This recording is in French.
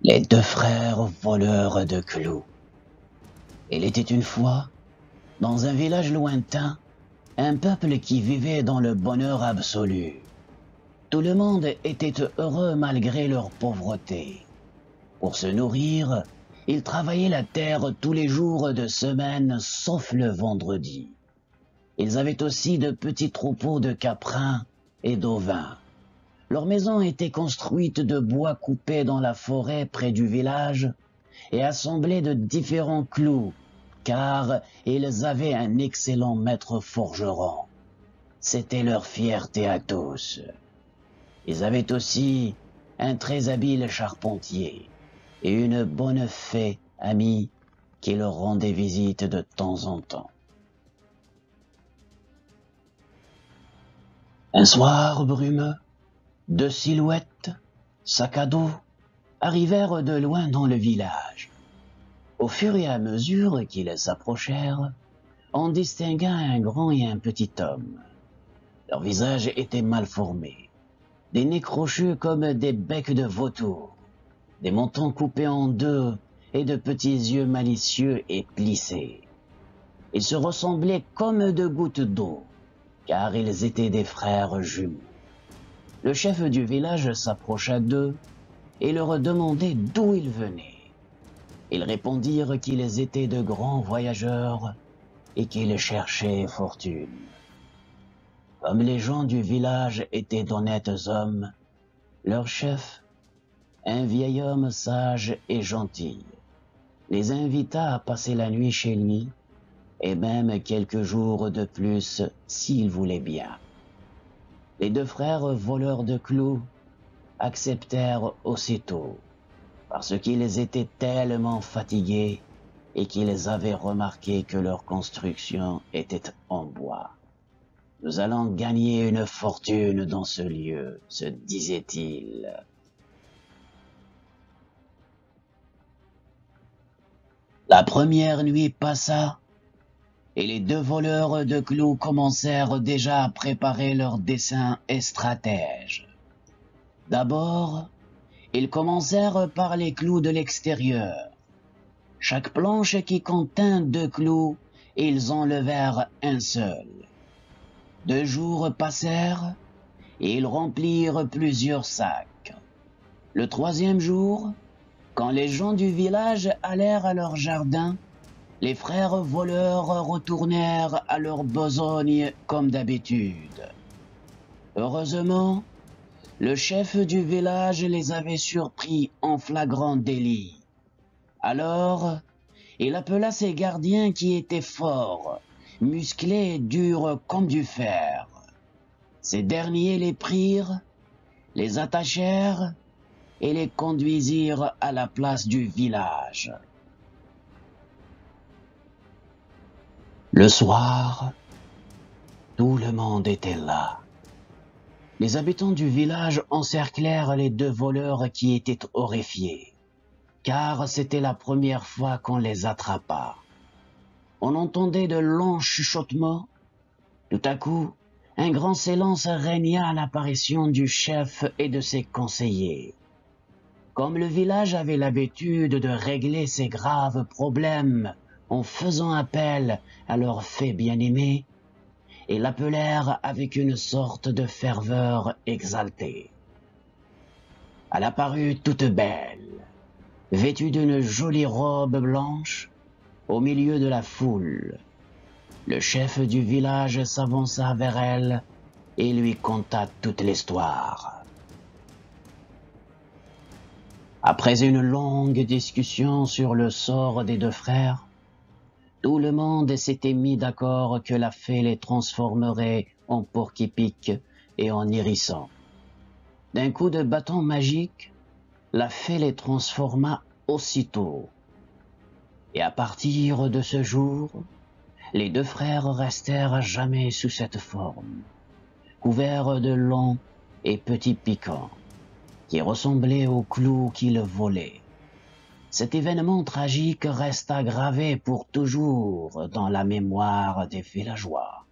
Les deux frères voleurs de clous. Il était une fois, dans un village lointain, un peuple qui vivait dans le bonheur absolu. Tout le monde était heureux malgré leur pauvreté. Pour se nourrir, ils travaillaient la terre tous les jours de semaine sauf le vendredi. Ils avaient aussi de petits troupeaux de caprins et d'ovins. Leur maison était construite de bois coupé dans la forêt près du village et assemblée de différents clous, car ils avaient un excellent maître forgeron. C'était leur fierté à tous. Ils avaient aussi un très habile charpentier et une bonne fée amie qui leur rendait visite de temps en temps. Un soir brumeux, deux silhouettes, sac à dos, arrivèrent de loin dans le village. Au fur et à mesure qu'ils s'approchèrent, on distingua un grand et un petit homme. Leurs visages étaient mal formés, des nez crochus comme des becs de vautour, des mentons coupés en deux et de petits yeux malicieux et plissés. Ils se ressemblaient comme deux gouttes d'eau, car ils étaient des frères jumeaux. Le chef du village s'approcha d'eux et leur demandait d'où ils venaient. Ils répondirent qu'ils étaient de grands voyageurs et qu'ils cherchaient fortune. Comme les gens du village étaient d'honnêtes hommes, leur chef, un vieil homme sage et gentil, les invita à passer la nuit chez lui et même quelques jours de plus s'ils voulaient bien. Les deux frères voleurs de clous acceptèrent aussitôt, parce qu'ils étaient tellement fatigués et qu'ils avaient remarqué que leur construction était en bois. Nous allons gagner une fortune dans ce lieu, se disait-il. La première nuit passa, et les deux voleurs de clous commencèrent déjà à préparer leurs desseins et stratèges. D'abord, ils commencèrent par les clous de l'extérieur. Chaque planche qui contint 2 clous, ils enlevèrent un seul. 2 jours passèrent, et ils remplirent plusieurs sacs. Le 3e jour, quand les gens du village allèrent à leur jardin, les frères voleurs retournèrent à leur besogne comme d'habitude. Heureusement, le chef du village les avait surpris en flagrant délit. Alors, il appela ses gardiens qui étaient forts, musclés et durs comme du fer. Ces derniers les prirent, les attachèrent et les conduisirent à la place du village. Le soir, tout le monde était là. Les habitants du village encerclèrent les deux voleurs qui étaient horrifiés, car c'était la première fois qu'on les attrapa. On entendait de longs chuchotements. Tout à coup, un grand silence régna à l'apparition du chef et de ses conseillers. Comme le village avait l'habitude de régler ces graves problèmes en faisant appel à leur fée bien-aimée, ils l'appelèrent avec une sorte de ferveur exaltée. Elle apparut toute belle, vêtue d'une jolie robe blanche, au milieu de la foule. Le chef du village s'avança vers elle et lui conta toute l'histoire. Après une longue discussion sur le sort des deux frères, tout le monde s'était mis d'accord que la fée les transformerait en porc-épic et en hérissons. D'un coup de bâton magique, la fée les transforma aussitôt. Et à partir de ce jour, les deux frères restèrent à jamais sous cette forme, couverts de longs et petits piquants, qui ressemblaient aux clous qu'ils volaient. Cet événement tragique resta gravé pour toujours dans la mémoire des villageois.